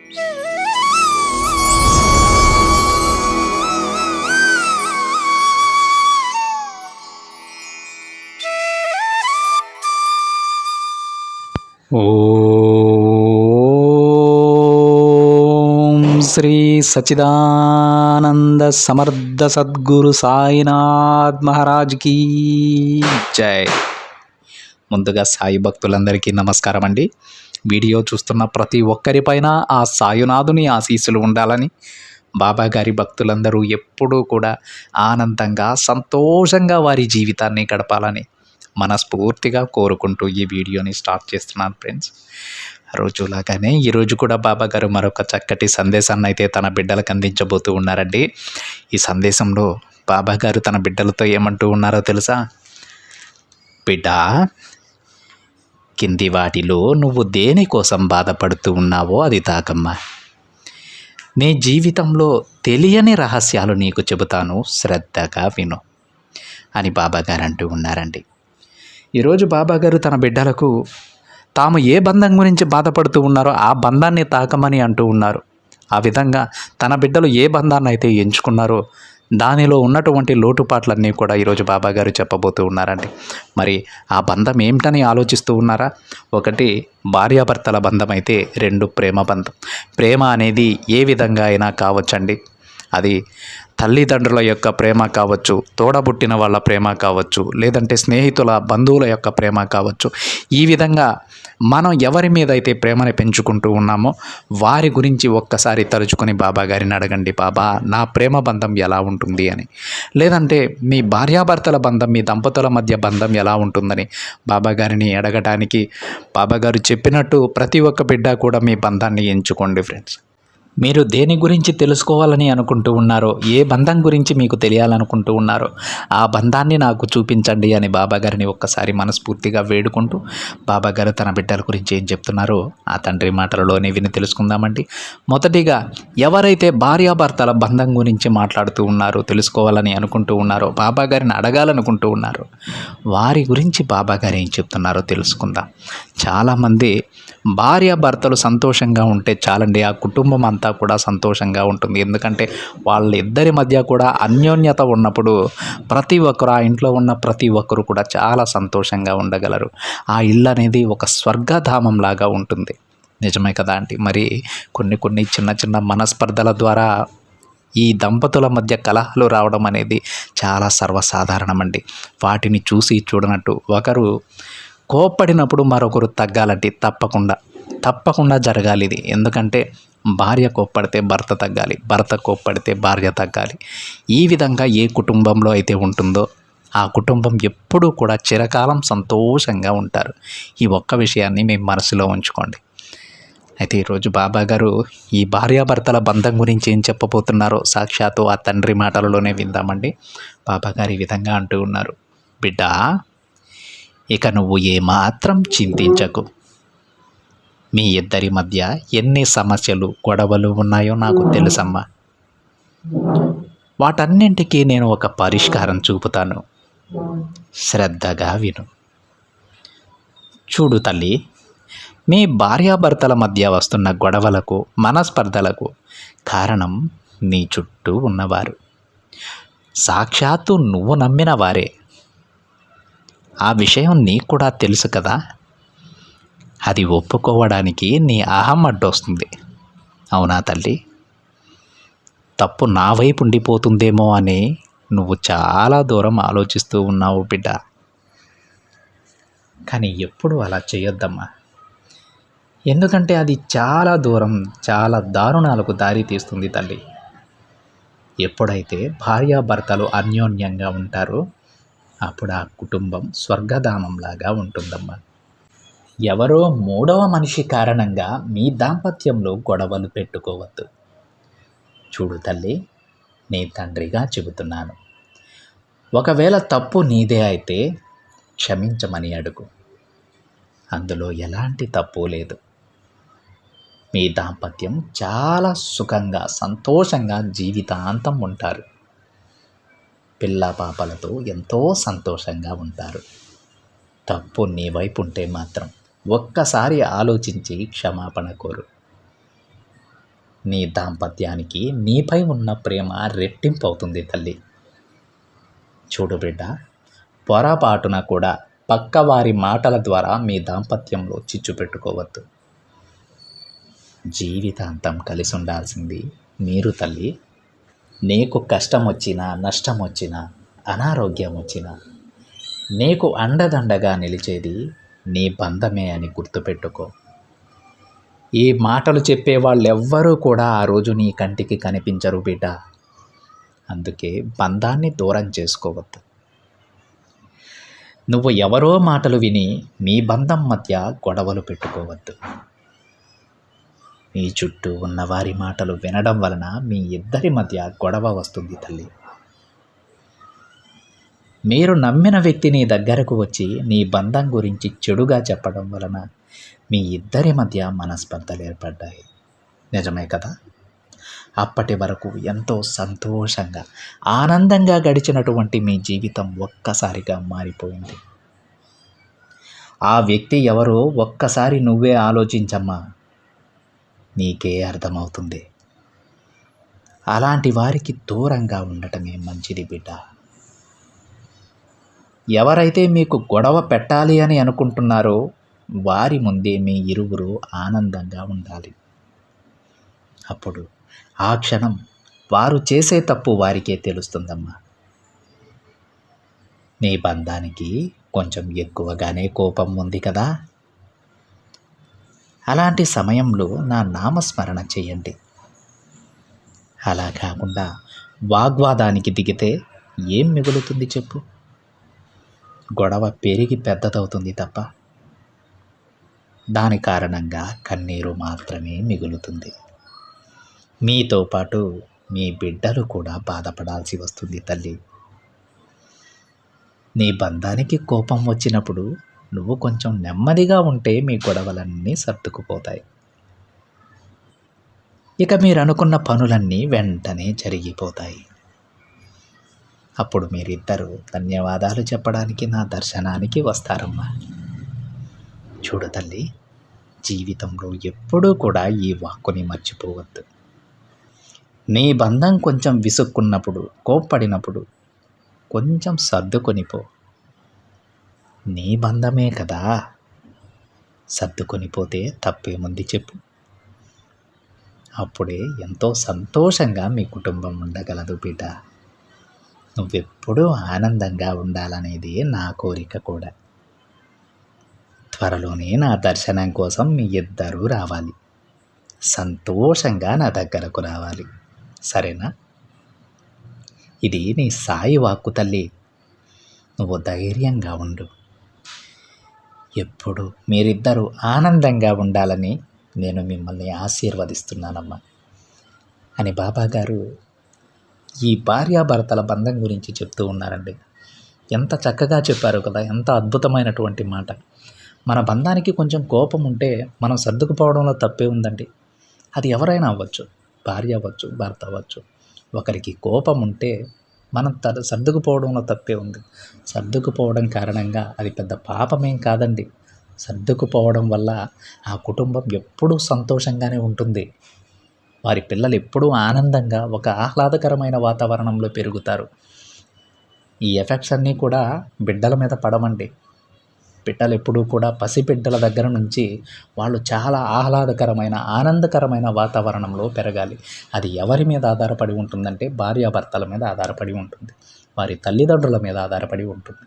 ఓం శ్రీ సచ్చిదానంద సమర్థ సద్గురు సాయినాథ్ మహారాజ్ కీ జై. ముందుగా సాయి భక్తులందరికీ నమస్కారం అండి. వీడియో చూస్తున్న ప్రతి ఒక్కరిపైన ఆ సాయినాథుని ఆశీస్సులు ఉండాలని, బాబా గారి భక్తులందరూ ఎప్పుడూ కూడా ఆనందంగా సంతోషంగా వారి జీవితాన్ని గడపాలని మనస్ఫూర్తిగా కోరుకుంటూ ఈ వీడియోని స్టార్ట్ చేస్తున్నాను ఫ్రెండ్స్. రోజులాగానే ఈరోజు కూడా బాబా గారు మరొక చక్కటి సందేశాన్ని అయితే తన బిడ్డలకు అందించబోతూ ఉన్నారండి. ఈ సందేశంలో బాబా గారు తన బిడ్డలతో ఏమంటూ ఉన్నారో తెలుసా? బిడ్డ, కింది వాటిలో నువ్వు దేనికోసం బాధపడుతూ ఉన్నావో అది తాకమ్మా. నీ జీవితంలో తెలియని రహస్యాలు నీకు చెబుతాను, శ్రద్ధగా విను అని బాబా గారు అంటూ ఉన్నారండి. ఈరోజు బాబా గారు తన బిడ్డలకు తాము ఏ బంధం గురించి బాధపడుతూ ఉన్నారో ఆ బంధాన్ని తాకమని అంటూ ఉన్నారు. ఆ విధంగా తన బిడ్డలు ఏ బంధాన్ని అయితే ఎంచుకున్నారో దానిలో ఉన్నటువంటి లోటుపాట్లన్నీ కూడా ఈరోజు బాబా గారు చెప్పబోతూ ఉన్నారండి. మరి ఆ బంధం ఏమిటని ఆలోచిస్తూ ఉన్నారా? ఒకటి భార్యాభర్తల బంధం అయితే, రెండు ప్రేమ బంధం. ప్రేమ అనేది ఏ విధంగా అయినా కావచ్చండి. అది తల్లిదండ్రుల యొక్క ప్రేమ కావచ్చు, తోడబుట్టిన వాళ్ళ ప్రేమ కావచ్చు, లేదంటే స్నేహితుల బంధువుల యొక్క ప్రేమ కావచ్చు. ఈ విధంగా మనం ఎవరి మీద అయితే ప్రేమని పెంచుకుంటూ ఉన్నామో వారి గురించి ఒక్కసారి తలుచుకొని బాబా గారిని అడగండి, బాబా నా ప్రేమ బంధం ఎలా ఉంటుంది అని. లేదంటే మీ భార్యాభర్తల బంధం, మీ దంపతుల మధ్య బంధం ఎలా ఉంటుందని బాబా గారిని అడగటానికి బాబా గారు చెప్పినట్టు ప్రతి ఒక్క బిడ్డ కూడా మీ బంధాన్ని ఎంచుకోండి ఫ్రెండ్స్. మీరు దేని గురించి తెలుసుకోవాలని అనుకుంటూ ఉన్నారో, ఏ బంధం గురించి మీకు తెలియాలనుకుంటూ ఉన్నారో ఆ బంధాన్ని నాకు చూపించండి అని బాబా గారిని ఒక్కసారి మనస్ఫూర్తిగా వేడుకుంటూ బాబా గారు తన బిడ్డల గురించి ఏం చెప్తున్నారో ఆ తండ్రి మాటలలోనే విని తెలుసుకుందామండి. మొదటిగా ఎవరైతే భార్యాభర్తల బంధం గురించి మాట్లాడుతూ ఉన్నారో, తెలుసుకోవాలని అనుకుంటూ ఉన్నారో, బాబా గారిని అడగాలనుకుంటూ ఉన్నారో వారి గురించి బాబా గారు ఏం చెప్తున్నారో తెలుసుకుందాం. చాలామంది భార్యాభర్తలు సంతోషంగా ఉంటే చాలండి, ఆ కుటుంబం అంతా కూడా సంతోషంగా ఉంటుంది. ఎందుకంటే వాళ్ళిద్దరి మధ్య కూడా అన్యోన్యత ఉన్నప్పుడు ప్రతి ఒక్కరు, ఆ ఇంట్లో ఉన్న ప్రతి ఒక్కరు కూడా చాలా సంతోషంగా ఉండగలరు. ఆ ఇల్లు అనేది ఒక స్వర్గధామం లాగా ఉంటుంది. నిజమే కదా అండి. మరి కొన్ని చిన్న చిన్న మనస్పర్ధల ద్వారా ఈ దంపతుల మధ్య కలహాలు రావడం అనేది చాలా సర్వసాధారణమండి. వాటిని చూసి చూడనట్టు ఒకరు కోప్పడినప్పుడు మరొకరు తగ్గాలంటే తప్పకుండా జరగాలి ఇది. ఎందుకంటే భార్య కోప్పడితే భర్త తగ్గాలి, భర్త కోప్పడితే భార్య తగ్గాలి. ఈ విధంగా ఏ కుటుంబంలో అయితే ఉంటుందో ఆ కుటుంబం ఎప్పుడూ కూడా చిరకాలం సంతోషంగా ఉంటారు. ఈ ఒక్క విషయాన్ని మీ మనసులో ఉంచుకోండి. అయితే ఈరోజు బాబా గారు ఈ భార్యాభర్తల బంధం గురించి ఏం చెప్పబోతున్నారో సాక్షాత్తు ఆ తండ్రి మాటలలోనే విందామండి. బాబా గారు ఈ విధంగా అంటూ ఉన్నారు, బిడ్డ, ఇక నువ్వు ఏమాత్రం చింతించకు. మీ ఇద్దరి మధ్య ఎన్ని సమస్యలు, గొడవలు ఉన్నాయో నాకు తెలుసమ్మా. వాటన్నింటికీ నేను ఒక పరిష్కారం చూపుతాను. శ్రద్ధగా విను. చూడు తల్లి, మీ భార్యాభర్తల మధ్య వస్తున్న గొడవలకు, మనస్పర్ధలకు కారణం నీ చుట్టూ ఉన్నవారు. సాక్షాత్తు నువ్వు నమ్మిన వారే. ఆ విషయం నీకు కూడా తెలుసు కదా. అది ఒప్పుకోవడానికి నీ అహం అడ్డొస్తుంది. అవునా తల్లి? తప్పు నా వైపు ఉండిపోతుందేమో అని నువ్వు చాలా దూరం ఆలోచిస్తూ ఉన్నావు బిడ్డ. కానీ ఎప్పుడు అలా చేయొద్దమ్మా. ఎందుకంటే అది చాలా దూరం, చాలా దారుణాలకు దారి తీస్తుంది తల్లి. ఎప్పుడైతే భార్యాభర్తలు అన్యోన్యంగా ఉంటారో అప్పుడు ఆ కుటుంబం స్వర్గధామంలాగా ఉంటుందమ్మా. ఎవరో మూడవ మనిషి కారణంగా మీ దాంపత్యంలో గొడవలు పెట్టుకోవద్దు. చూడు తల్లి, నీ తండ్రిగా చెబుతున్నాను. ఒకవేళ తప్పు నీదే అయితే క్షమించమని అడుగు. అందులో ఎలాంటి తప్పు లేదు. మీ దాంపత్యం చాలా సుఖంగా, సంతోషంగా జీవితాంతం ఉంటారు. పిల్ల పాపలతో ఎంతో సంతోషంగా ఉంటారు. తప్పు నీ వైపు ఉంటే మాత్రం ఒక్కసారి ఆలోచించి క్షమాపణ కోరు. నీ దాంపత్యానికి నీపై ఉన్న ప్రేమ రెట్టింపు అవుతుంది తల్లి. చూడు బిడ్డ, పొరపాటున కూడా పక్కవారి మాటల ద్వారా మీ దాంపత్యంలో చిచ్చు పెట్టుకోవద్దు. జీవితాంతం కలిసి ఉండాల్సింది మీరు తల్లి. నీకు కష్టం వచ్చినా, నష్టం వచ్చినా, అనారోగ్యం వచ్చినా నీకు అండదండగా నిలిచేది నీ బంధమే అని గుర్తుపెట్టుకో. ఈ మాటలు చెప్పే వాళ్ళెవ్వరూ కూడా ఆ రోజు నీ కంటికి కనిపించరు బిడ్డ. అందుకే బంధాన్ని దూరం చేసుకోవద్దు. నువ్వు ఎవరో మాటలు విని మీ బంధం మధ్య గొడవలు పెట్టుకోవద్దు. మీ చుట్టూ ఉన్నవారి మాటలు వినడం వలన మీ ఇద్దరి మధ్య గొడవ వస్తుంది తల్లి. మీరు నమ్మిన వ్యక్తి నీ దగ్గరకు వచ్చి నీ బంధం గురించి చెడుగా చెప్పడం వలన మీ ఇద్దరి మధ్య మనస్పర్ధలు ఏర్పడ్డాయి. నిజమే కదా? అప్పటి వరకు ఎంతో సంతోషంగా, ఆనందంగా గడిచినటువంటి మీ జీవితం ఒక్కసారిగా మారిపోయింది. ఆ వ్యక్తి ఎవరో ఒక్కసారి నువ్వే ఆలోచించమ్మా, నీకే అర్థమవుతుంది. అలాంటి వారికి దూరంగా ఉండటమే మంచిది బిడ్డ. ఎవరైతే మీకు గొడవ పెట్టాలి అని అనుకుంటున్నారో వారి ముందే మీ ఇరువురు ఆనందంగా ఉండాలి. అప్పుడు ఆ క్షణం వారు చేసే తప్పు వారికే తెలుస్తుందమ్మా. నీ బంధానికి కొంచెం ఎక్కువగానే కోపం ఉంది కదా, అలాంటి సమయంలో నా నామస్మరణ చేయండి. అలా కాకుండా వాగ్వాదానికి దిగితే ఏం మిగులుతుంది చెప్పు? గొడవ పెరిగి పెద్దదవుతుంది తప్ప దాని కారణంగా కన్నీరు మాత్రమే మిగులుతుంది. మీతో పాటు మీ బిడ్డలు కూడా బాధపడాల్సి వస్తుంది తల్లి. నీ బంధానికి కోపం వచ్చినప్పుడు నువ్వు కొంచెం నెమ్మదిగా ఉంటే మీ గొడవలన్నీ సర్దుకుపోతాయి. ఇక మీరు అనుకున్న పనులన్నీ వెంటనే జరిగిపోతాయి. అప్పుడు మీరిద్దరూ ధన్యవాదాలు చెప్పడానికి నా దర్శనానికి వస్తారమ్మా. చూడు తల్లి, జీవితంలో ఎప్పుడూ కూడా ఈ వాక్కుని మర్చిపోవద్దు. నీ బంధం కొంచెం విసుక్కున్నప్పుడు, కోప్పడినప్పుడు కొంచెం సర్దుకొనిపో. నీ బంధమే కదా, సర్దుకొనిపోతే తప్పేముంది చెప్పు? అప్పుడే ఎంతో సంతోషంగా మీ కుటుంబం ఉండగలదు బిడ్డ. నువ్వెప్పుడూ ఆనందంగా ఉండాలనేది నా కోరిక కూడా. త్వరలోనే నా దర్శనం కోసం మీ ఇద్దరూ రావాలి. సంతోషంగా నా దగ్గరకు రావాలి, సరేనా? ఇది నీ సాయి వాక్కు తల్లి. నువ్వు ధైర్యంగా ఉండు. ఎప్పుడు మీరిద్దరూ ఆనందంగా ఉండాలని నేను మిమ్మల్ని ఆశీర్వదిస్తున్నానమ్మా అని బాబాగారు ఈ భార్యాభర్తల బంధం గురించి చెప్తూ ఉన్నారండి. ఎంత చక్కగా చెప్పారు కదా, ఎంత అద్భుతమైనటువంటి మాట. మన బంధానికి కొంచెం కోపం ఉంటే మనం సర్దుకుపోవడంలో తప్పే ఉందండి. అది ఎవరైనా అవ్వచ్చు, భార్య అవ్వచ్చు, భర్త అవ్వచ్చు. ఒకరికి కోపం ఉంటే మనం సర్దుకుపోవడంలో తప్పే ఉంది. సర్దుకుపోవడం కారణంగా అది పెద్ద పాపమేం కాదండి. సర్దుకుపోవడం వల్ల ఆ కుటుంబం ఎప్పుడూ సంతోషంగానే ఉంటుంది. వారి పిల్లలు ఎప్పుడూ ఆనందంగా ఒక ఆహ్లాదకరమైన వాతావరణంలో పెరుగుతారు. ఈ ఎఫెక్ట్స్ అన్నీ కూడా బిడ్డల మీద పడవండి. బిడ్డలు ఎప్పుడూ కూడా పసిబిడ్డల దగ్గర నుంచి వాళ్ళు చాలా ఆహ్లాదకరమైన, ఆనందకరమైన వాతావరణంలో పెరగాలి. అది ఎవరి మీద ఆధారపడి ఉంటుందంటే భార్యాభర్తల మీద ఆధారపడి ఉంటుంది, వారి తల్లిదండ్రుల మీద ఆధారపడి ఉంటుంది.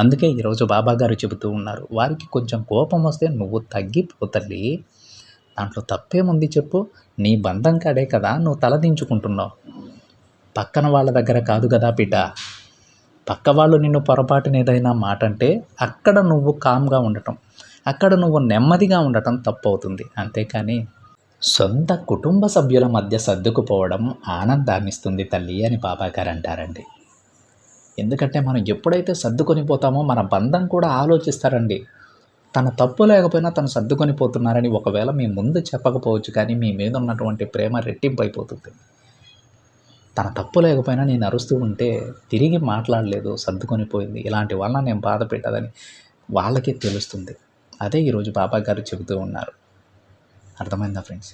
అందుకే ఈరోజు బాబాగారు చెబుతూ ఉన్నారు, వారికి కొంచెం కోపం వస్తే నువ్వు తగ్గిపో తల్లి, దాంట్లో తప్పేముంది చెప్పు? నీ బంధం కాడే కదా నువ్వు తలదించుకుంటున్నావు, పక్కన వాళ్ళ దగ్గర కాదు కదా బిడ్డ. పక్క వాళ్ళు నిన్ను పొరపాటున ఏదైనా మాట అంటే అక్కడ నువ్వు కామ్గా ఉండటం, అక్కడ నువ్వు నెమ్మదిగా ఉండటం తప్పు అవుతుంది. అంతేకాని సొంత కుటుంబ సభ్యుల మధ్య సర్దుకుపోవడం ఆనందాన్ని ఇస్తుంది తల్లి అని బాబాగారు అంటారండి. ఎందుకంటే మనం ఎప్పుడైతే సర్దుకొని పోతామో మన బంధం కూడా ఆలోచిస్తారండి. తన తప్పు లేకపోయినా తను సర్దుకొని పోతున్నారని ఒకవేళ మీ ముందు చెప్పకపోవచ్చు, కానీ మీ మీద ఉన్నటువంటి ప్రేమ రెట్టింపు అయిపోతుంది. తన తప్పు లేకపోయినా నేను అరుస్తూ ఉంటే తిరిగి మాట్లాడలేదు, సర్దుకొని పోయింది, ఇలాంటి వలన నేను బాధ పెట్టదని వాళ్ళకి తెలుస్తుంది. అదే ఈరోజు బాబాగారు చెబుతూ ఉన్నారు. అర్థమైందా ఫ్రెండ్స్?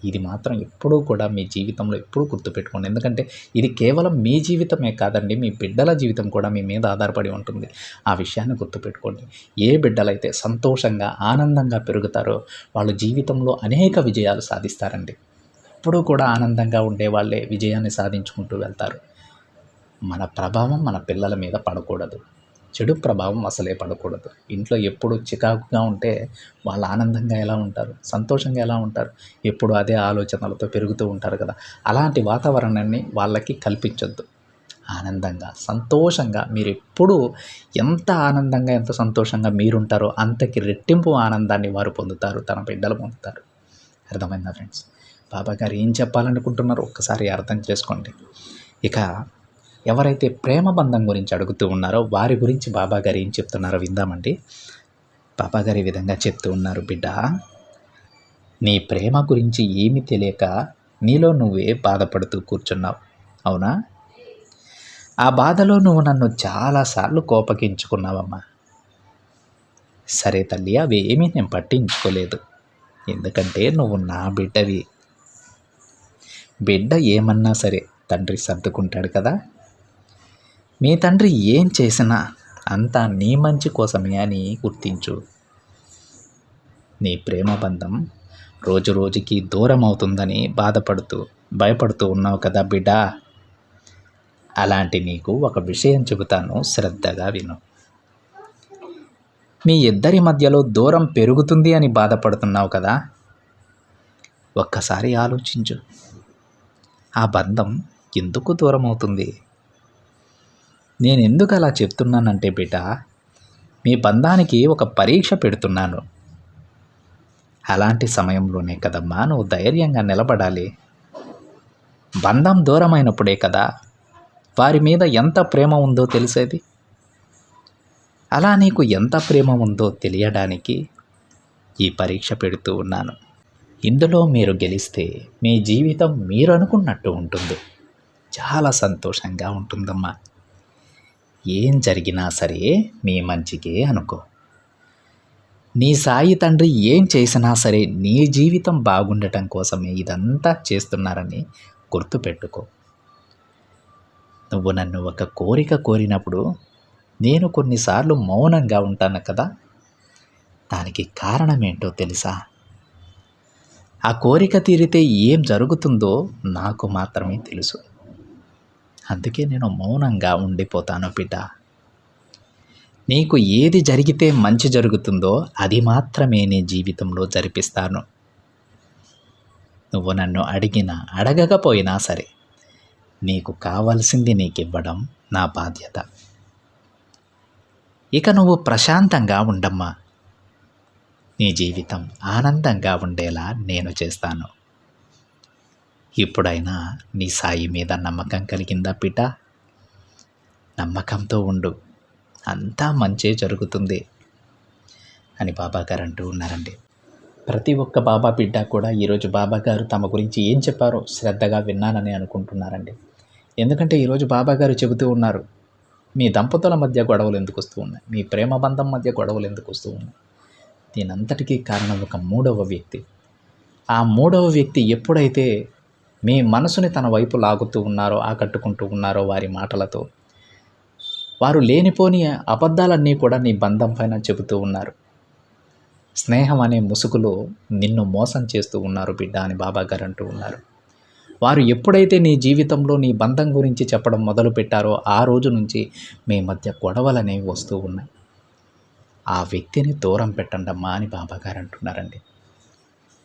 ఇది మాత్రం ఎప్పుడూ కూడా మీ జీవితంలో ఎప్పుడూ గుర్తుపెట్టుకోండి. ఎందుకంటే ఇది కేవలం మీ జీవితమే కాదండి, మీ బిడ్డల జీవితం కూడా మీ మీద ఆధారపడి ఉంటుంది. ఆ విషయాన్ని గుర్తుపెట్టుకోండి. ఏ బిడ్డలైతే సంతోషంగా ఆనందంగా పెరుగుతారో వాళ్ళు జీవితంలో అనేక విజయాలు సాధిస్తారండి. ఎప్పుడూ కూడా ఆనందంగా ఉండే వాళ్ళే విజయాన్ని సాధించుకుంటూ వెళ్తారు. మన ప్రభావం మన పిల్లల మీద పడకూడదు. చెడు ప్రభావం అసలే పడకూడదు. ఇంట్లో ఎప్పుడు చికాకుగా ఉంటే వాళ్ళు ఆనందంగా ఎలా ఉంటారు, సంతోషంగా ఎలా ఉంటారు? ఎప్పుడు అదే ఆలోచనలతో పెరుగుతూ ఉంటారు కదా. అలాంటి వాతావరణాన్ని వాళ్ళకి కల్పించొద్దు. ఆనందంగా సంతోషంగా మీరు ఎప్పుడూ ఎంత ఆనందంగా ఎంత సంతోషంగా మీరుంటారో అంతకి రెట్టింపు ఆనందాన్ని వారు పొందుతారు, తన బిడ్డలు పొందుతారు. అర్థమైందా ఫ్రెండ్స్? బాబాగారు ఏం చెప్పాలనుకుంటున్నారో ఒక్కసారి అర్థం చేసుకోండి. ఇక ఎవరైతే ప్రేమ బంధం గురించి అడుగుతూ ఉన్నారో వారి గురించి బాబాగారు ఏం చెప్తున్నారో విందామండి. బాబాగారు ఈ విధంగా చెప్తూ ఉన్నారు, బిడ్డ నీ ప్రేమ గురించి ఏమీ తెలియక నీలో నువ్వే బాధపడుతూ కూర్చున్నావు, అవునా? ఆ బాధలో నువ్వు నన్ను చాలాసార్లు కోపగించుకున్నావమ్మా. సరే తల్లి, అవి ఏమీ నేను పట్టించుకోలేదు. ఎందుకంటే నువ్వు నా బిడ్డవి. బిడ్డ ఏమన్నా సరే తండ్రి సర్దుకుంటాడు కదా. మీ తండ్రి ఏం చేసినా అంతా నీ మంచి కోసమే అని గుర్తించు. నీ ప్రేమ బంధం రోజు రోజుకి దూరం అవుతుందని భయపడుతూ ఉన్నావు కదా బిడ్డ. అలాంటి నీకు ఒక విషయం చెబుతాను, శ్రద్ధగా విను. మీ ఇద్దరి మధ్యలో దూరం పెరుగుతుంది అని బాధపడుతున్నావు కదా. ఒక్కసారి ఆలోచించు, ఆ బంధం ఎందుకు దూరం అవుతుంది? నేను ఎందుకు అలా చెప్తున్నానంటే బిడ్డ, మీ బంధానికి ఒక పరీక్ష పెడుతున్నాను. అలాంటి సమయంలోనే కదమ్మా నువ్వు ధైర్యంగా నిలబడాలి. బంధం దూరమైనప్పుడే కదా వారి మీద ఎంత ప్రేమ ఉందో తెలిసేది. అలా నీకు ఎంత ప్రేమ ఉందో తెలియడానికి ఈ పరీక్ష పెడుతూ ఉన్నాను. ఇందులో మీరు గెలిస్తే మీ జీవితం మీరు అనుకున్నట్టు ఉంటుంది. చాలా సంతోషంగా ఉంటుందమ్మా. ఏం జరిగినా సరే నీ మంచికే అనుకో. నీ సాయి తండ్రి ఏం చేసినా సరే నీ జీవితం బాగుండటం కోసమే ఇదంతా చేస్తున్నారని గుర్తుపెట్టుకో. నువ్వు నన్ను ఒక కోరిక కోరినప్పుడు నేను కొన్నిసార్లు మౌనంగా ఉంటాను కదా. దానికి కారణం ఏంటో తెలుసా? ఆ కోరిక తీరితే ఏం జరుగుతుందో నాకు మాత్రమే తెలుసు. అందుకే నేను మౌనంగా ఉండిపోతాను బిడ్డ. నీకు ఏది జరిగితే మంచి జరుగుతుందో అది మాత్రమే నీ జీవితంలో జరిపిస్తాను. నువ్వు నన్ను అడిగినా అడగకపోయినా సరే నీకు కావాల్సింది నీకు ఇవ్వడం నా బాధ్యత. ఇక నువ్వు ప్రశాంతంగా ఉండమ్మా. నీ జీవితం ఆనందంగా ఉండేలా నేను చేస్తాను. ఇప్పుడైనా నీ సాయి మీద నమ్మకం కలిగిందా బిడ్డ? నమ్మకంతో ఉండు, అంతా మంచే జరుగుతుంది అని బాబాగారు అంటూ ఉన్నారండి. ప్రతి ఒక్క బాబా బిడ్డ కూడా ఈరోజు బాబాగారు తమ గురించి ఏం చెప్పారో శ్రద్ధగా విన్నానని అనుకుంటున్నారండి. ఎందుకంటే ఈరోజు బాబాగారు చెబుతూ ఉన్నారు, మీ దంపతుల మధ్య గొడవలు ఎందుకు వస్తూ ఉన్నాయి, మీ ప్రేమ బంధం మధ్య గొడవలు ఎందుకు వస్తూ ఉన్నాయి? దీనంతటికీ కారణం ఒక మూడవ వ్యక్తి. ఆ మూడవ వ్యక్తి ఎప్పుడైతే మీ మనసుని తన వైపు లాగుతూ ఉన్నారో, ఆకట్టుకుంటూ ఉన్నారో వారి మాటలతో, వారు లేనిపోని అబద్ధాలన్నీ కూడా నీ బంధం పైన చెబుతూ ఉన్నారు. స్నేహం అనే ముసుగులో నిన్ను మోసం చేస్తూ ఉన్నారు బిడ్డ అని బాబాగారు అంటూ ఉన్నారు. వారు ఎప్పుడైతే నీ జీవితంలో నీ బంధం గురించి చెప్పడం మొదలుపెట్టారో ఆ రోజు నుంచి మీ మధ్య గొడవలనేవి వస్తూ ఉన్నాయి. ఆ వ్యక్తిని దూరం పెట్టండమ్మా అని బాబాగారు అంటున్నారండి.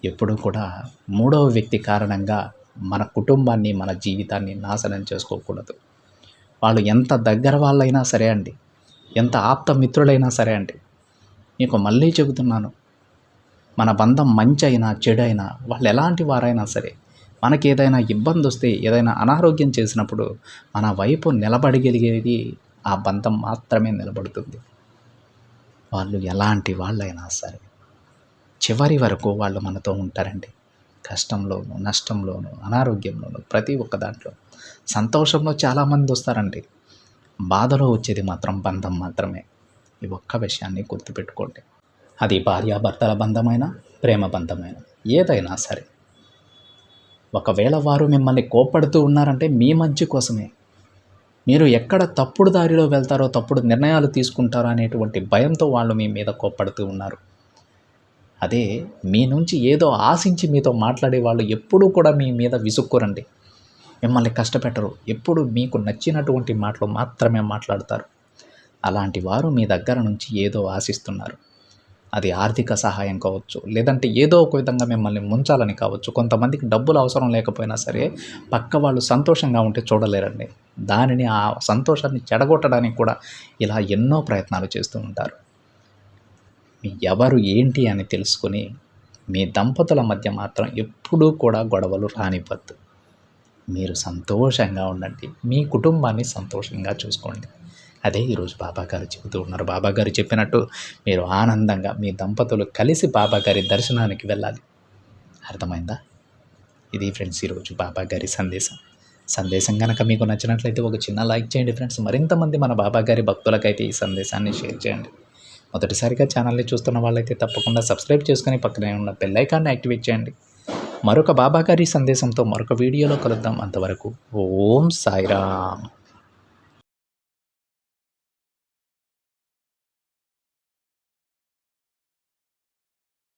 ఎప్పుడూ కూడా మూడవ వ్యక్తి కారణంగా మన కుటుంబాన్ని, మన జీవితాన్ని నాశనం చేసుకోకూడదు. వాళ్ళు ఎంత దగ్గర వాళ్ళైనా సరే అండి, ఎంత ఆప్త మిత్రులైనా సరే అండి, నీకు మళ్ళీ చెబుతున్నాను, మన బంధం మంచి అయినా చెడైనా వాళ్ళు ఎలాంటి వారైనా సరే మనకి ఏదైనా ఇబ్బంది వస్తే, ఏదైనా అనారోగ్యం చేసినప్పుడు మన వైపు నిలబడగలిగేది ఆ బంధం మాత్రమే నిలబడుతుంది. వాళ్ళు ఎలాంటి వాళ్ళైనా సరే చివరి వరకు వాళ్ళు మనతో ఉంటారండి. కష్టంలోనూ, నష్టంలోనూ, అనారోగ్యంలోనూ, ప్రతి ఒక్క దాంట్లో. సంతోషంలో చాలామంది వస్తారండి, బాధలో వచ్చేది మాత్రం బంధం మాత్రమే. ఈ ఒక్క విషయాన్ని గుర్తుపెట్టుకోండి. అది భార్యాభర్తల బంధమైనా, ప్రేమ బంధమైనా, ఏదైనా సరే ఒకవేళ వారు మిమ్మల్ని కోప్పడుతూ ఉన్నారంటే మీ మంచి కోసమే. మీరు ఎక్కడ తప్పుడు దారిలో వెళ్తారో, తప్పుడు నిర్ణయాలు తీసుకుంటారో అనేటువంటి భయంతో వాళ్ళు మీ మీద కోప్పడుతూ ఉన్నారు. అదే మీ నుంచి ఏదో ఆశించి మీతో మాట్లాడే వాళ్ళు ఎప్పుడూ కూడా మీ మీద విసుక్కోరండి. మిమ్మల్ని కష్టపెట్టరు. ఎప్పుడు మీకు నచ్చినటువంటి మాటలు మాత్రమే మాట్లాడతారు. అలాంటి వారు మీ దగ్గర నుంచి ఏదో ఆశిస్తున్నారు. అది ఆర్థిక సహాయం కావచ్చు, లేదంటే ఏదో ఒక విధంగా మిమ్మల్ని ముంచాలని కావచ్చు. కొంతమందికి డబ్బులు అవసరం లేకపోయినా సరే పక్క వాళ్ళు సంతోషంగా ఉంటే చూడలేరండి. దానిని ఆ సంతోషాన్ని చెడగొట్టడానికి కూడా ఇలా ఎన్నో ప్రయత్నాలు చేస్తూ ఉంటారు. మీ ఎవరు ఏంటి అని తెలుసుకొని మీ దంపతుల మధ్య మాత్రం ఎప్పుడూ కూడా గొడవలు రానివ్వద్దు. మీరు సంతోషంగా ఉండండి. మీ కుటుంబాన్ని సంతోషంగా చూసుకోండి. అదే ఈరోజు బాబాగారు చెబుతూ ఉన్నారు. బాబాగారు చెప్పినట్టు మీరు ఆనందంగా మీ దంపతులు కలిసి బాబాగారి దర్శనానికి వెళ్ళాలి. అర్థమైందా? ఇది ఫ్రెండ్స్ ఈరోజు బాబాగారి సందేశం కనుక మీకు నచ్చినట్లయితే ఒక చిన్న లైక్ చేయండి ఫ్రెండ్స్. మరింతమంది మన బాబాగారి భక్తులకైతే ఈ సందేశాన్ని షేర్ చేయండి. మొదటిసారిగా ఛానల్ని చూస్తున్న వాళ్ళైతే తప్పకుండా సబ్స్క్రైబ్ చేసుకొని పక్కనే ఉన్న బెల్ ఐకాన్ని యాక్టివేట్ చేయండి. మరొక బాబాగారి సందేశంతో మరొక వీడియోలో కలుద్దాం. అంతవరకు ఓం సాయిరామ్.